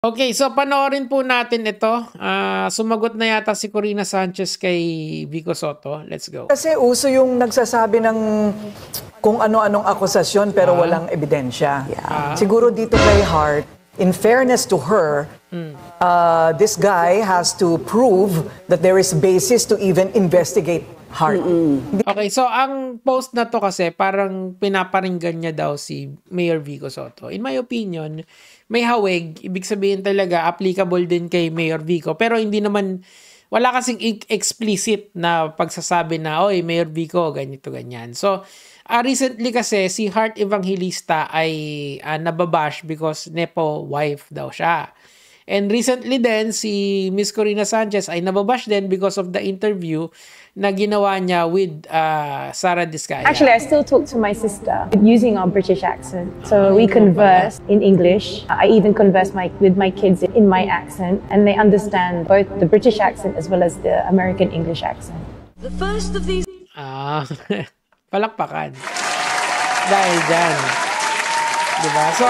Okay, so panoorin po natin ito. Sumagot na yata si Corina Sanchez kay Vico Sotto. Let's go. Kasi uso yung nagsasabi ng kung ano-anong akusasyon pero walang ebidensya. Siguro dito kay Hart, in fairness to her, this guy has to prove that there is basis to even investigate Hart. Okay, so ang post na to kasi parang pinaparinggan niya daw si Mayor Vico Sotto. In my opinion, may hawig. Ibig sabihin talaga, applicable din kay Mayor Vico. Pero hindi naman, wala kasing explicit na pagsasabi na, oy, Mayor Vico, ganito, ganyan. So, recently kasi, si Hart Evangelista ay nababash because Nepo wife daw siya. And recently din, si Miss Corina Sanchez ay nababash din because of the interview na ginawa niya with Sara Diskaya. Actually, I still talk to my sister using our British accent. So we converse in English. I even converse with my kids in my accent, and they understand both the British accent as well as the American English accent. The first of these... Palakpakan. Dahil dyan. Diba? So,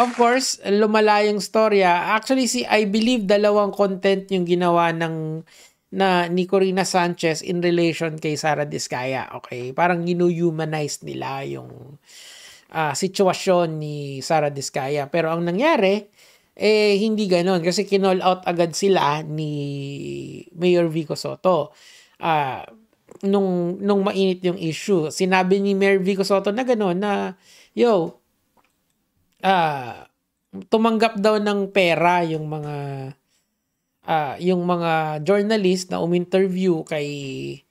of course, lumala yung storya. Actually, I believe dalawang content yung ginawa ni Corina Sanchez in relation kay Sara Diskaya. Okay? Parang ginu-humanize nila yung sitwasyon ni Sara Diskaya. Pero ang nangyari, hindi ganon. Kasi kinall out agad sila ni Mayor Vico Sotto. Nung mainit yung issue. Sinabi ni Mayor Vico Sotto na ganon na, tumanggap daw ng pera yung mga journalist na uminterview kay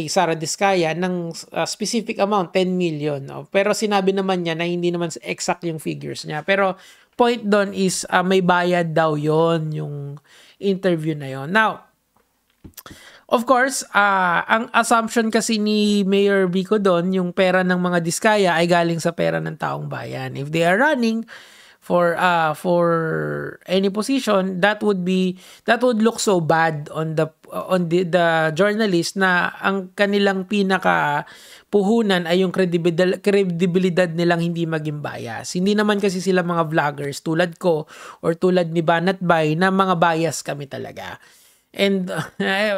Sara Diskaya ng specific amount, 10 million. Pero sinabi naman niya na hindi naman exact yung figures niya. Pero point doon is may bayad daw yon yung interview na yon. Now, of course, ang assumption kasi ni Mayor Vico doon, yung pera ng mga Diskaya ay galing sa pera ng taong bayan. If they are running for any position, that would look so bad on the journalist na ang kanilang pinaka puhunan ay yung kredibilidad nilang hindi maging bias. Hindi naman kasi sila mga vloggers tulad ko or tulad ni Banat Bay na mga bias kami talaga. And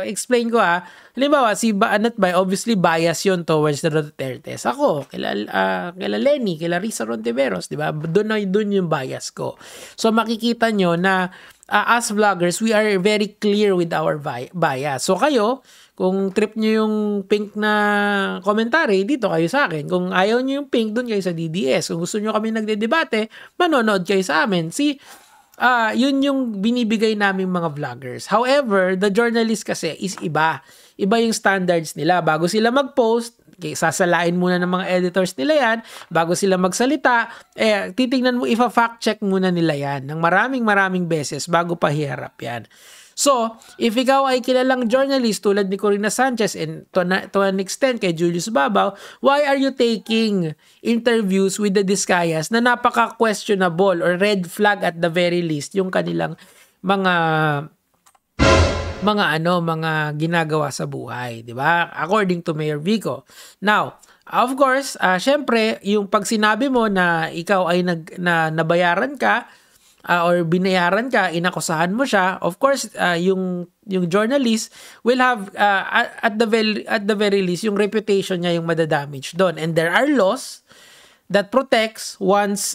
explain ko halimbawa si Banat Bay, obviously bias yon towards the Dutertes. Ako, kila Lenny, kila Risa Rontiveros, di ba? Doon yung bias ko. So makikita nyo na as vloggers, we are very clear with our bias. So kayo, kung trip nyo yung pink na commentary, dito kayo sa akin. Kung ayaw nyo yung pink, doon kayo sa DDS. Kung gusto nyo kami nagdedebate, manonood kayo sa amin. Yun yung binibigay naming mga vloggers. However, the journalist kasi is iba. Iba yung standards nila. Bago sila mag-post, sasalain muna ng mga editors nila yan. Bago sila magsalita, titignan mo, fact check muna nila yan ng maraming beses bago pa hiharap yan. So, if ikaw ay kilalang journalist tulad ni Corina Sanchez and to an extent kay Julius Babaw, why are you taking interviews with the Diskayas na napaka-questionable or red flag at the very least yung kanilang mga ginagawa sa buhay, di ba? According to Mayor Vico. Now, of course, syempre, yung pag sinabi mo na ikaw ay nabayaran ka, or binayaran ka, inakusahan mo siya, of course, yung journalist will have, at the very least, yung reputation niya yung madadamage doon. And there are laws that protects one's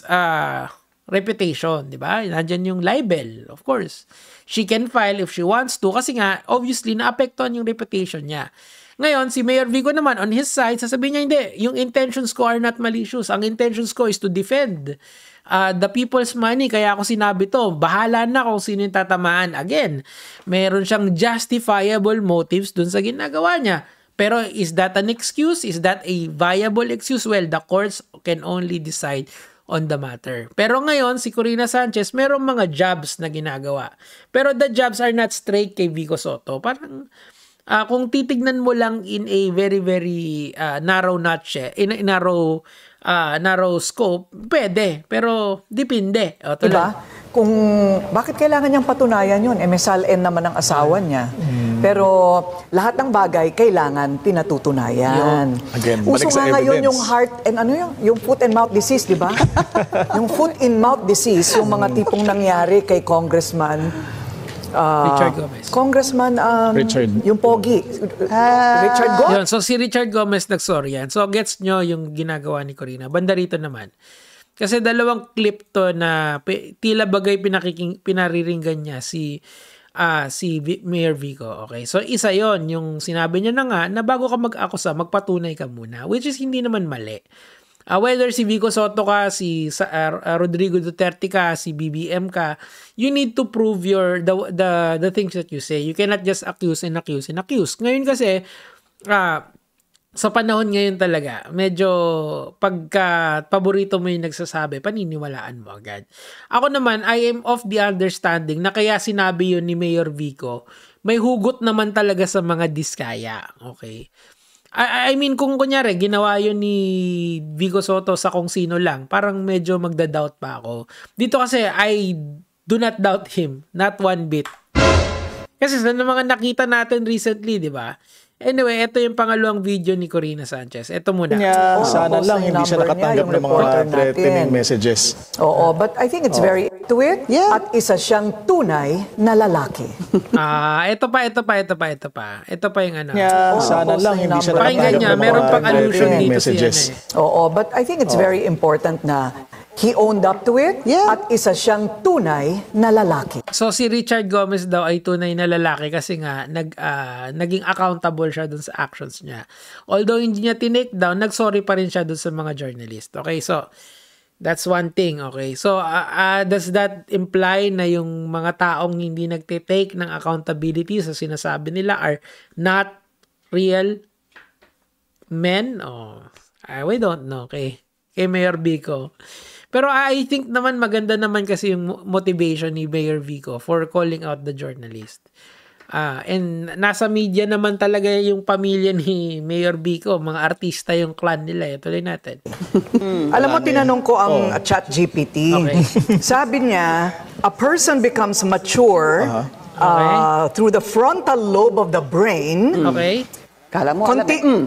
reputation, di ba? Nandiyan yung libel, of course. She can file if she wants to, kasi nga, obviously, naapektuhan yung reputation niya. Ngayon, si Mayor Vico naman, on his side, sasabihin niya, hindi, yung intentions ko are not malicious. Ang intentions ko is to defend the people's money. Kaya ako sinabi to, bahala na kung sino yung tatamaan. Again, meron siyang justifiable motives dun sa ginagawa niya. Pero is that an excuse? Is that a viable excuse? Well, the courts can only decide on the matter. Pero ngayon, si Corina Sanchez, merong mga jabs na ginagawa. Pero the jabs are not straight kay Vico Sotto. Parang, kung titignan mo lang in a very, very narrow notch, narrow scope, pwede. Pero depende. Diba? Kung bakit kailangan niyang patunayan yun? May SALN naman ang asawa niya. Pero lahat ng bagay kailangan pinatutunayan. Again, Uso balik sa nga ngayon evidence. yung heart and yung foot and mouth disease, di ba? Yung foot and mouth disease, yung mga tipong nangyari kay Congressman Richard Gomez. Congressman Richard. yung pogi. Richard Gomez. Yun, so si Richard Gomez nag-sorry yan. So gets nyo yung ginagawa ni Corina. Banda rito naman. Kasi dalawang clip to na tila bagay pinariringgan niya si Mayor Vico. Okay. So isa yon yung sinabi niya na nga na bago ka mag-akusa, magpatunay ka muna. Which is hindi naman mali. Whether si Vico Soto ka, si Rodrigo Duterte ka, si BBM ka, you need to prove the things that you say. You cannot just accuse and accuse and accuse. Ngayon kasi, sa panahon ngayon talaga, medyo pagka paborito mo yung nagsasabi, paniniwalaan mo agad. Ako naman, I am of the understanding na kaya sinabi yun ni Mayor Vico, may hugot naman talaga sa mga diskaya. Okay? I mean, kung kunyari, ginawa yun ni Vico Soto sa kung sino lang, parang medyo magda-doubt pa ako. Dito kasi, I do not doubt him. Not one bit. Kasi sa mga nakita natin recently, di ba? Anyway, ito yung pangalawang video ni Corina Sanchez. Ito muna. Sana lang hindi siya nakatanggap ng mga threatening messages. Oo, but I think it's very to it. Yeah. At isa siyang tunay na lalaki. Ito pa. Ito pa yung ano. Sana lang hindi siya Pakinggan nakatanggap niya, ng meron mga pang allusion threatening dito messages. siya. Oo, but I think it's very important na he owned up to it. Yeah. At isa siyang tunay na lalaki. So si Richard Gomez daw ay tunay na lalaki kasi nga naging accountable siya dun sa actions niya. Although hindi niya tinake down, nagsorry pa rin siya dun sa mga journalist. Okay, so that's one thing. Okay, so does that imply na yung mga taong hindi nagtitake ng accountability sa sinasabi nila are not real men? We don't know. Okay, kay Mayor Vico. Pero I think naman maganda naman kasi yung motivation ni Mayor Vico for calling out the journalist. And nasa media naman talaga yung pamilya ni Mayor Vico, mga artista yung clan nila. Tuloy natin. Alam mo, tinanong ko ang ChatGPT. Okay. Sabi niya, a person becomes mature through the frontal lobe of the brain. Okay? Kala mo,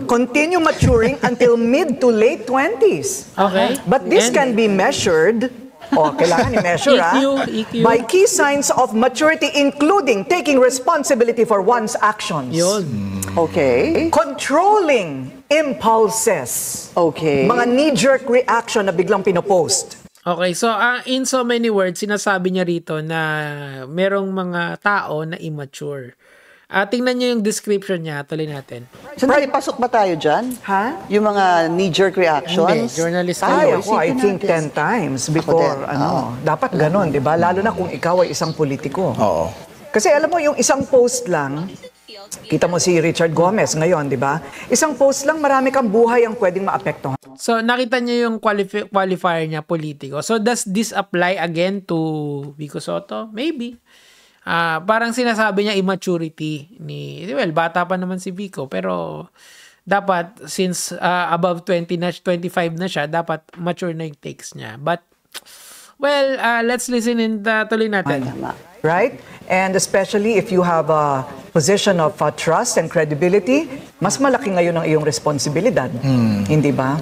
Continue maturing until mid to late 20s. Okay. But this And- can be measured, kailangan i-measure EQ. by key signs of maturity including taking responsibility for one's actions. Yun. Okay. Controlling impulses. Okay. Mga knee-jerk reaction na biglang pinopost. Okay, so in so many words, sinasabi niya rito na merong mga tao na immature. Tingnan niyo yung description niya. Tuloy natin. Sandali, pasok ba tayo dyan? Ha? Yung mga knee-jerk Hindi, reactions? journalist Ay, tayo. ako, I isipin think natin. 10 times before, Ako din, dapat ganon, di ba? Lalo na kung ikaw ay isang politiko. Oo. Kasi alam mo, yung isang post lang, kita mo si Richard Gomez ngayon, di ba? Isang post lang, marami kang buhay ang pwedeng maapektuhan. So, nakita niyo yung qualifier niya, politiko. So, does this apply again to Vico Soto? Maybe. Parang sinasabi niya immaturity well, bata pa naman si Vico, pero dapat since above 20 na 25 na siya, dapat mature na yung takes niya. But well, let's listen in tuloy natin. Right? And especially if you have a position of trust and credibility, mas malaki ngayon ang iyong responsibilidad. Hindi ba?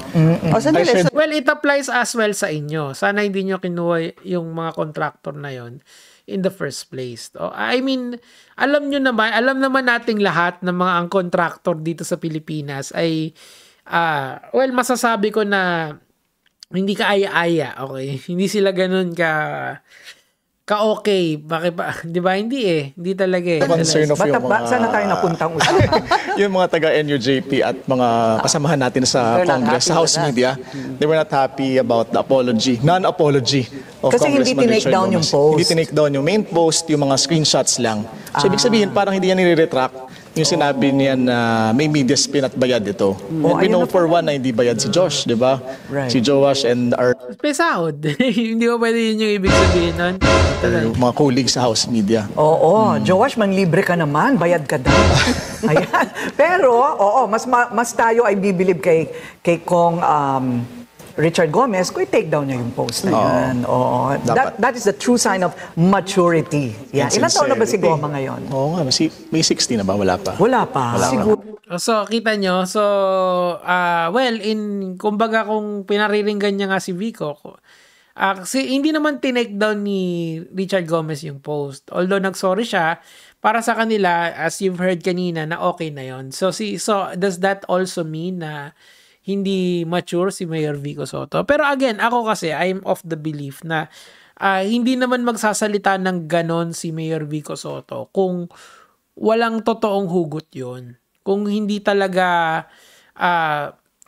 O, sandali. Well, it applies as well sa inyo. Sana hindi nyo kinuha yung mga contractor na yon in the first place. I mean, alam naman nating lahat ng mga ang contractor dito sa Pilipinas ay, well, masasabi ko na hindi ka aya-aya, okay? Hindi sila ganun ka-okay. Bakit ba? Di ba? Hindi talaga eh. Concern of yung mga... Saan na tayo napuntang usapan? yung mga taga-NUJP at mga kasamahan natin sa They're not Congress, happy sa House with that. media, they were not happy about the non-apology of Kasi hindi Congressman tinake Richard down Gomez. yung post. Hindi tinake down yung main post, yung mga screenshots lang. So, ibig sabihin, parang hindi niya nire-retract yung sinabi niya na may media spin at bayad ito. And we ayun know na for one na hindi bayad si Josh, di ba? Right. Si Joash and our Pesahod. Hindi ko pwede yun yung ibig sabihin nun. mga colleagues sa House media. Oo, Joash, manlibre ka naman, bayad ka daw. Ayan. Pero, mas tayo ay bibilib kay Kong Richard Gomez, kung i-take down niya yung post na yun. Oo. Dapat. That is the true sign of maturity. Yeah. And Ilan taon na ba si sincerity. Goma ngayon? Oo nga, may 60 na ba? Wala pa. Wala pa. Siguro. So, kita nyo. So, kumbaga kung pinariringgan niya nga si Vico, kasi hindi naman tinake down ni Richard Gomez yung post. Although nag-sorry siya, para sa kanila, as you've heard kanina, na okay na yon. So does that also mean na hindi mature si Mayor Vico Soto? Pero again, ako kasi, I'm of the belief na hindi naman magsasalita ng ganon si Mayor Vico Soto kung walang totoong hugot yon. Kung hindi talaga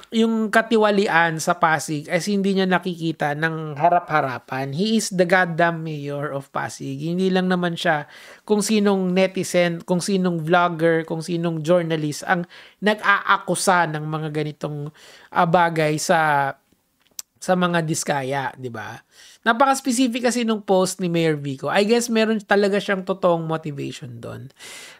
yung katiwalian sa Pasig as hindi niya nakikita ng harap-harapan. He is the goddamn mayor of Pasig. Hindi lang naman siya kung sinong netizen, kung sinong vlogger, kung sinong journalist ang nag-aakusa ng mga ganitong bagay sa mga diskaya, di ba? Napaka-specific kasi nung post ni Mayor Vico. I guess meron talaga siyang totoong motivation doon.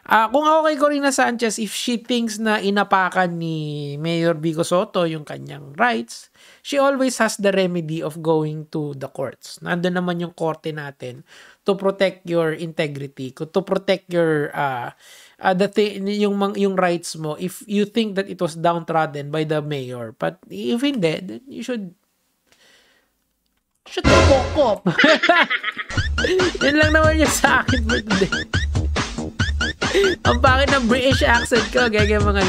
Kung ako kay Corina Sanchez, if she thinks na inapakan ni Mayor Vico Soto yung kanyang rights, she always has the remedy of going to the courts. Nandun naman yung korte natin to protect your integrity, to protect your yung rights mo if you think that it was downtrodden by the mayor. But if hindi, then you should shut the fuck up. Yan lang naman yung sa akin for today. Ang pangit ng British accent ko, gaya mga